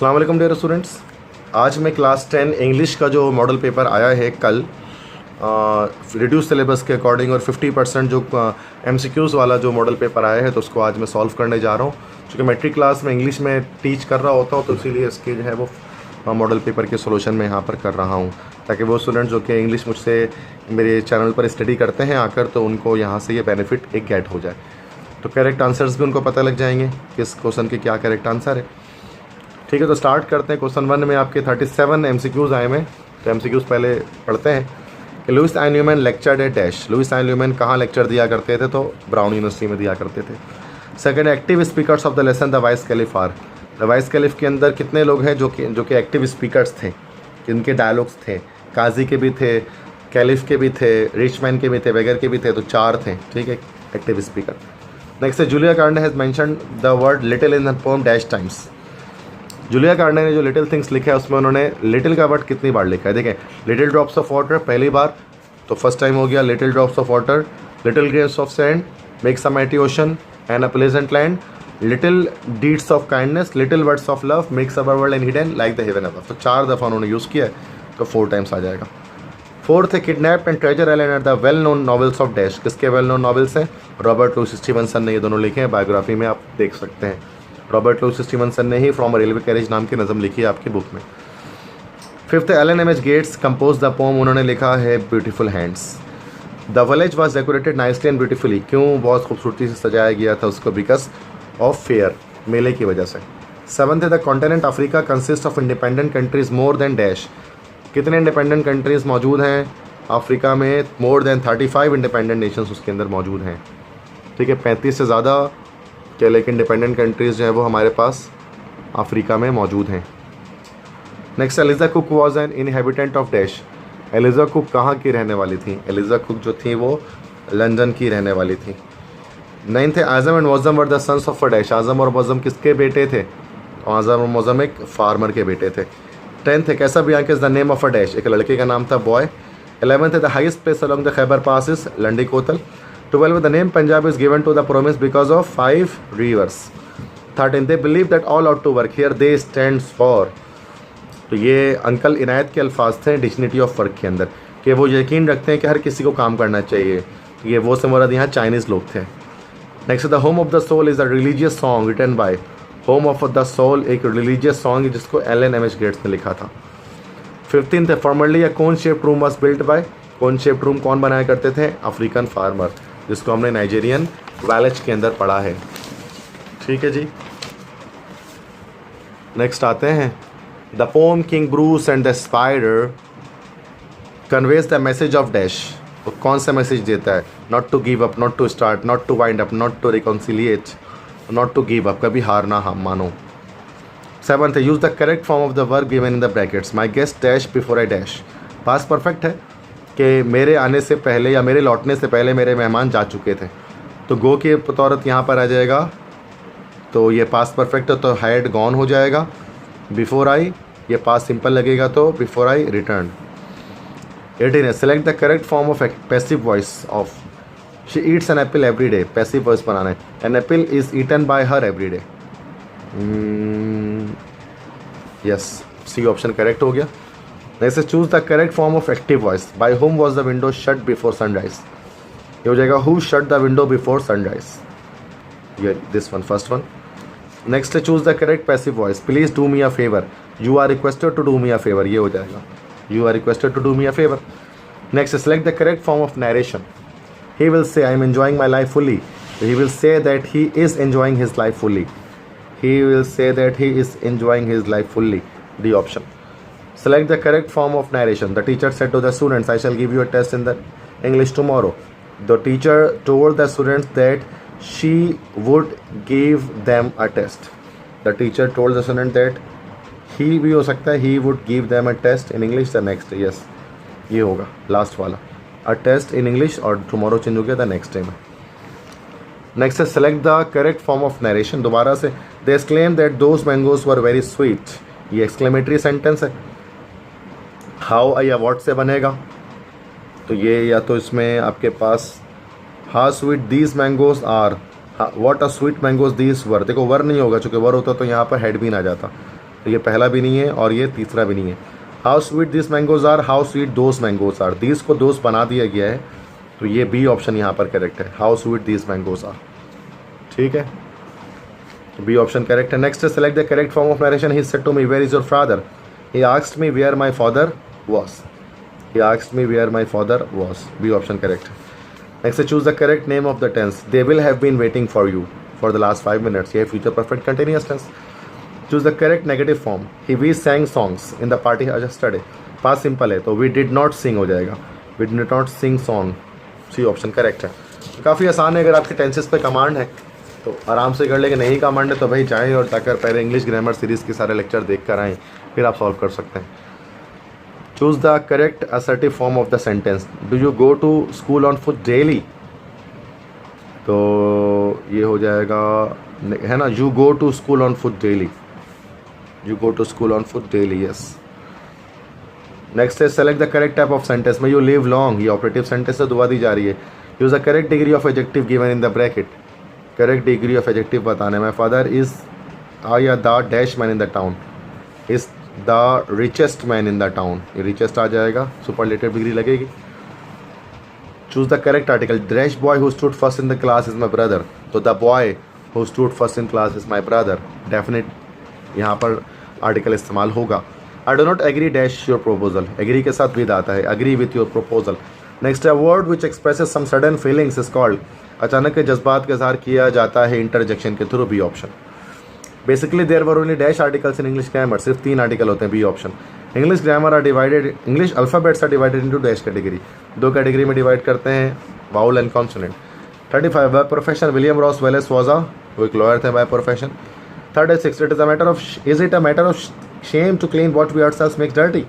अस्सलाम वालेकुम dear students. आज मैं क्लास 10 इंग्लिश का जो मॉडल पेपर आया है कल रिड्यूस सिलेबस के अकॉर्डिंग और 50% जो MCQs वाला जो मॉडल पेपर आया है तो उसको आज मैं सॉल्व करने जा रहा हूँ। क्योंकि मैट्रिक क्लास में इंग्लिश में टीच कर रहा होता हूँ तो इसीलिए इसके जो है वो मॉडल पेपर के सोल्यूशन में यहाँ पर कर रहा हूँ, ताकि वो स्टूडेंट जो कि इंग्लिश मुझसे मेरे चैनल पर स्टडी करते हैं आकर तो उनको यहाँ से ये बेनिफिट एक गेट हो जाए। तो करेक्ट आंसर्स भी उनको पता लग जाएंगे किस क्वेश्चन के क्या करेक्ट आंसर है। ठीक है, तो स्टार्ट करते हैं। क्वेश्चन 1 में आपके 37 MCQs आए हैं, तो MCQs पहले पढ़ते हैं कि Lewis and Newman lectured at dash. Lewis and Newman कहाँ लेक्चर दिया करते थे? तो ब्राउन यूनिवर्सिटी में दिया करते थे। Second, active speakers of the lesson the wise caliph are. The wise caliph के अंदर कितने लोग हैं जो कि एक्टिव स्पीकर्स थे, जिनके डायलॉग्स थे? काजी के भी थे, कैलिफ के भी थे, रिचमैन के भी थे, बेगर के भी थे, तो 4 थे। ठीक है, एक्टिव स्पीकर। नेक्स्ट है Julia Carney has mentioned the word little in the poem dash times. Julia Carney ने जो लिटिल थिंग्स लिखा है उसमें उन्होंने लिटिल का वर्ड कितनी बार लिखा है? देखें, लिटिल ड्रॉप्स ऑफ वाटर पहली बार, तो फर्स्ट टाइम हो गया little drops of water. Little grains of sand makes a mighty ocean and a pleasant land. Little deeds of kindness, little words of love makes our world and hidden like the heaven above. तो 4 दफ़ा उन्होंने use किया है, तो 4 times आ जाएगा। Fourth है Kidnapped and Treasure Island are the well known novels of dash. किसके well known novels हैं? रॉबर्ट लुईस स्टीवनसन ने ये दोनों लिखे हैं, बायोग्राफी में आप देख सकते हैं। रॉबर्ट लुईस स्टीवनसन ने ही फ्रॉम अ रेलवे कैरेज नाम की नज़म लिखी है आपकी बुक में। Fifth, Alan M H Gates compose the poem. उन्होंने लिखा है beautiful hands. The village was decorated nicely and beautifully. क्यों बहुत खूबसूरती से सजाया गया था उसको? बिकॉज ऑफ फेयर, मेले की वजह से। सेवंथ है the continent Africa consist of independent countries more than dash. कितने इंडिपेंडेंट कंट्रीज़ मौजूद हैं अफ्रीका में? मोर देन 35 इंडिपेंडेंट नेशंस उसके अंदर मौजूद हैं। ठीक है, 35 से ज़्यादा क्या लेकिन इंडिपेंडेंट कंट्रीज़ जो है वो हमारे पास अफ्रीका में मौजूद हैं। Next, Eliza Cook was an inhabitant of dash. Eliza Cook कहाँ की रहने वाली थी? एलिजा कुक जो थी वो लंदन की रहने वाली थी। 9th है Azam and Mauzam were the sons of a dash. Azam और मौज़म किसके बेटे थे? आज़म और मौज़म एक फार्मर के बेटे थे। 10th है कैसा Bianca is the name of a dash. एक लड़के का नाम था बॉय। 11th है the highest place along the Khyber pass is Landi Kotal. 12th the name Punjab is given to the province because of 5 rivers. 13th they believe that all out to work here they stands for. तो ये uncle इनायत के अल्फाज थे dictionary of work के अंदर, कि वो यकीन रखते हैं कि हर किसी को काम करना चाहिए। ये वो से मुराद यहाँ चाइनीज़ लोग थे। Next, the home of the soul is a religious song written by. Home of the soul एक रिलीजियस सॉन्ग है जिसको एलन एम एच गेट्स ने लिखा था। 15th है formerly a cone shaped room was built by. Cone shaped room कौन बनाया करते थे? अफ्रीकन फार्मर, जिसको हमने नाइजीरियन वैलेज के अंदर पढ़ा है। ठीक है जी, नेक्स्ट आते हैं। The poem King Bruce and the spider conveys the message of dash. वो कौन सा मैसेज देता है? Not to give up, not to start, not to wind up, not to reconciliate, not to give up, कभी हार ना हम मानो। 7th है use the correct form of the verb given in the brackets. My guest dash before I dash. Past perfect है कि मेरे आने से पहले या मेरे लौटने से पहले मेरे मेहमान जा चुके थे, तो गो की बतौरत यहाँ पर आ जाएगा, तो ये पास्ट परफेक्ट है तो हैड गॉन हो जाएगा। बिफोर आई ये पास्ट सिंपल लगेगा तो बिफोर आई रिटर्न। 18 है select the correct form of passive voice of. She eats an apple every day. Passive voice बनाना है। An apple is eaten by her every day. Yes, C option correct हो गया। Next choose the correct form of active voice. By home was the window shut before sunrise. ये हो जाएगा who shut the window before sunrise. ये this one, first one. Next choose the correct passive voice. Please do me a favour. You are requested to do me a favour. ये हो जाएगा you are requested to do me a favour. Next select the correct form of narration. He will say, I am enjoying my life fully. He will say that he is enjoying his life fully. He will say that he is enjoying his life fully. D option. Select the correct form of narration. The teacher said to the students, I shall give you a test in the English tomorrow. The teacher told the students that she would give them a test. The teacher told the student that he भी हो सकता है, he would give them a test in English the next day. Yes, ये होगा last वाला। A test in English और tomorrow change हो गया था नेक्स्ट टाइम। नेक्स्ट है select the correct form of narration. दोबारा से they exclaim that those mangoes were very sweet. ये एक्सक्लेमेटरी सेंटेंस है। हाउ या व्हाट से बनेगा? तो ये या तो इसमें आपके पास how sweet these mangoes are, what a sweet mangoes these were. देखो वर नहीं होगा, चूँकि वर होता तो यहाँ पर हेड भी ना जाता। तो ये पहला भी नहीं है और ये तीसरा भी नहीं है। How sweet this mangoes are, how sweet those mangoes are, this को दोस बना दिया गया है, तो ये बी ऑप्शन यहाँ पर करेक्ट है, how sweet this mangoes are. ठीक है, बी ऑप्शन करेक्ट है। Next select the correct form of narration. He said to me where is your father, he asked me where my father was, he asked me where my father was, B option correct है। Next choose the correct name of the tense. They will have been waiting for you for the last 5 minutes, ये future perfect continuous tense. Choose the correct negative form. He we sang songs in the party yesterday, past simple है तो we did not sing हो जाएगा, we did not sing song, C option correct है। काफ़ी आसान है, अगर आपके टेंसेस पे कमांड है तो आराम से कर लेंगे, नहीं कमांड है तो भाई जाएँ और जाकर पहले इंग्लिश ग्रामर सीरीज़ के सारे लेक्चर देख कर आएँ, फिर आप सॉल्व कर सकते हैं। Choose the correct assertive form of the sentence. Do you go to school on foot daily, तो ये हो जाएगा है ना, you go to school on foot daily, you go to school on foot daily, yes. Next है select the correct type of sentence. May you live long, ये operative sentence से दुआ दी जा रही है। Use the correct degree of adjective given in the bracket, correct degree of adjective बताना है। माई फादर इज या the dash man in the town, is the richest man in the town, ये रिचेस्ट आ जाएगा, superlative degree लगेगी। Choose the correct article. Dash boy who stood first in the class is my brother, तो the boy who stood first in class is my brother, definite यहाँ पर article इस्तेमाल होगा। I do not agree dash your proposal, agree के साथ with आता है, agree with your proposal. Next है word which expresses some sudden feelings is called, अचानक के जज्बात का इजहार किया जाता है इंटरजेक्शन के थ्रू, B option. Basically there were only dash articles in English grammar, सिर्फ 3 आर्टिकल होते हैं, B option. English grammar are divided, English alphabets are divided into dash category, 2 category में डिवाइड करते हैं, vowel and consonant. 35 by profession William Ross Wallace was a, वो एक lawyer थे by profession. 36 it is a matter of, is it a matter of shame to clean what we ourselves makes dirty,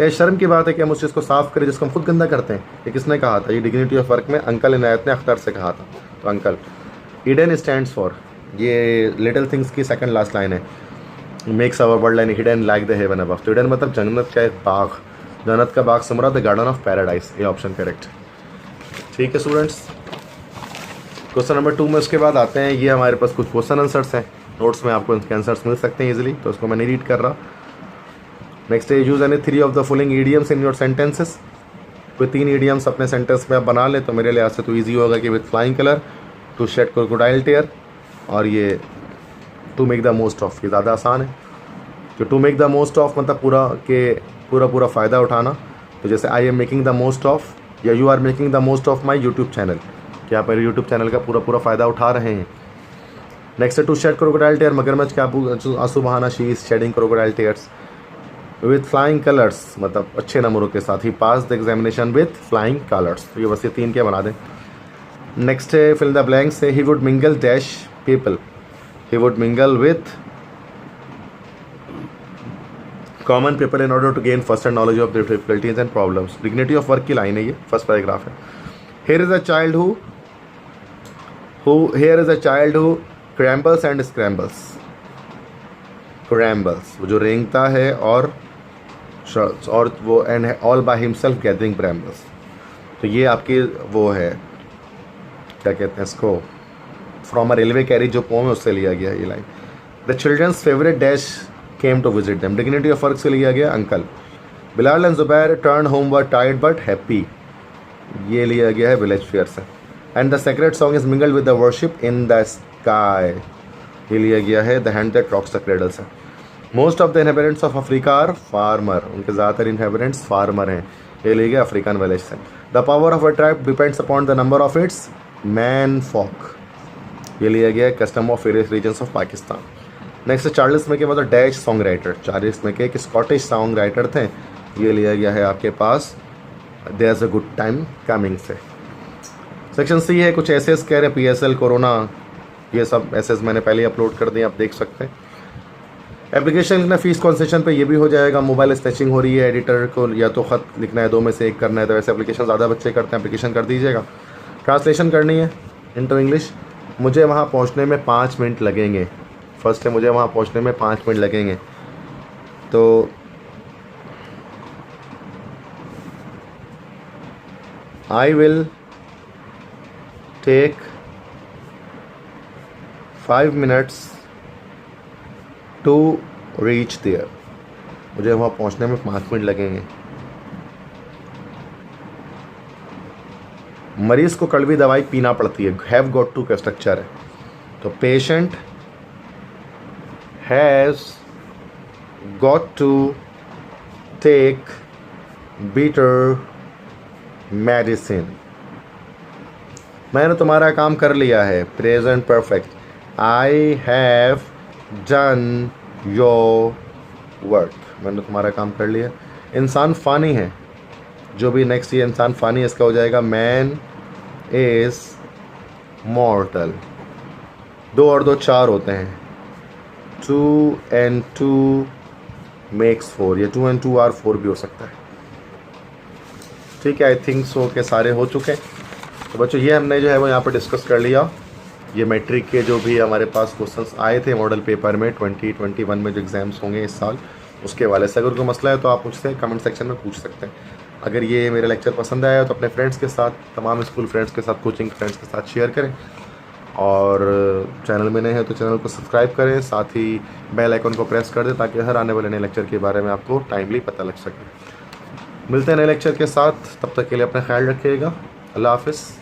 यह शर्म की बात है कि हम उस चीज़ को साफ करें जिसको हम खुद गंदा करते हैं। ये किसने कहा था, ये डिग्निटी ऑफ वर्क में अंकल इनायत ने अख्तर से कहा था, तो अंकल। ईडन स्टैंड्स फॉर, ये लिटिल थिंग्स की सेकंड लास्ट लाइन है, makes our world line hidden like the heaven above, तो ईडन मतलब जन्नत का एक बाग, जन्नत का बाग समरा द गार्डन ऑफ पैराडाइज, ये ऑप्शन करेक्ट। ठीक है स्टूडेंट्स, क्वेश्चन नंबर 2 में उसके बाद आते हैं, ये हमारे पास कुछ क्वेश्चन आंसर्स हैं, नोट्स में आपको इनके आंसर्स मिल सकते हैं इजीली, तो उसको मैं नहीं रीड कर रहा। नेक्स्ट है use any 3 of the following idioms in your sentences, कोई 3 ईडियम्स अपने सेंटेंस में आप बना लें तो मेरे लिहाज से तो ईजी होगा कि with flying colour, to shed crocodile tear, और ये to make the most of, ये ज़्यादा आसान है। तो to make the most of मतलब पूरा फ़ायदा उठाना, तो जैसे I am making the most of, या you are making the most of my YouTube channel, कि आप मेरे यूट्यूब चैनल का पूरा फ़ायदा उठा रहे हैं। नेक्स्ट है टू शेड क्रोकोडाइल टेयर, मगरमच्छ का आंसू बहाना, she is shedding crocodile tears. With flying colours मतलब अच्छे नंबरों के साथ, he pass the examination with flying colours, तो ये बस ये 3 क्या बना दें। नेक्स्ट है फिल द ब्लैंक्स से, he would mingle dash people, he would mingle with common people in order to gain first hand knowledge of difficulties and problems, dignity of work की लाइन है ये, फर्स्ट पैराग्राफ है। Here is a child here is a child who crambles and scrambles, crambles वो जो रेंगता है और वो and all by himself gathering brambles, तो ये आपकी वो है क्या कहते हैं इसको, फ्रॉम अ रेलवे कैरिज जो पोम है उससे लिया गया ये line. The children's favourite dash came to visit them, dignity of work से लिया गया uncle. Bilal and Zubair turn home were tired but happy, ये लिया गया है विलेज फेयर से। And the secret song is mingled with the worship in the sky, ये लिया गया है the hand that rocks the cradle से। Most of the inhabitants of Africa are farmer, उनके ज़्यादातर इनहेबिटेंट्स फार्मर हैं, ये लिया गया अफ्रीकन विलेज से। The power of a tribe depends upon the number of its man folk, ये लिया गया है custom of various regions of Pakistan. Next Charles Mackay मतलब dash song writer, Charles Mackay एक स्कॉटिश सॉन्ग राइटर थे, ये लिया गया है आपके पास there is a good time coming से। सेक्शन सी है कुछ एसेस कह रहे PSL कोरोना, ये सब एसेस मैंने पहले अपलोड कर दिए, आप देख सकते हैं। एप्लीकेशन लिखना फीस कंसेशन पे, ये भी हो जाएगा। मोबाइल स्केचिंग हो रही है, एडिटर को या तो ख़त लिखना है, 2 में से एक करना है, तो वैसे एप्लीकेशन ज़्यादा बच्चे करते हैं, एप्लीकेशन कर दीजिएगा। ट्रांसलेशन करनी है इनटू इंग्लिश, मुझे वहाँ पहुँचने में 5 मिनट लगेंगे, फर्स्ट है मुझे वहाँ पहुँचने में 5 मिनट लगेंगे, तो I will take 5 minutes to reach there, मुझे वहाँ पहुँचने में 5 मिनट लगेंगे। मरीज़ को कड़वी दवाई पीना पड़ती है, हैव गॉट टू का स्ट्रक्चर है। तो patient has got to take bitter medicine. मैंने तुम्हारा काम कर लिया है, present perfect, I have done your work, मैंने तुम्हारा काम कर लिया। इंसान फ़ानी है, जो भी नेक्स्ट ये इंसान फ़ानी है इसका हो जाएगा मैन इज़ मॉर्टल। 2 और 2 4 होते हैं, 2 and 2 makes 4, ये 2 and 2 are 4 भी हो सकता है। ठीक है, आई थिंक सो के सारे हो चुके हैं। तो बच्चों ये हमने जो है वो यहाँ पर डिस्कस कर लिया, ये मैट्रिक के जो भी हमारे पास क्वेश्चंस आए थे मॉडल पेपर में 2021 में जो एग्ज़ाम्स होंगे इस साल, उसके वाले से अगर कोई मसला है तो आप मुझसे कमेंट सेक्शन में पूछ सकते हैं। अगर ये मेरा लेक्चर पसंद आया तो अपने फ्रेंड्स के साथ, तमाम स्कूल फ्रेंड्स के साथ, कोचिंग फ्रेंड्स के साथ शेयर करें, और चैनल में नए हैं तो चैनल को सब्सक्राइब करें, साथ ही बेल आइकन को प्रेस कर दें ताकि हर आने वाले नए लेक्चर के बारे में आपको टाइमली पता लग सके। मिलते हैं नए लेक्चर के साथ, तब तक के लिए अपना ख्याल रखिएगा। अल्लाह हाफ़िज़।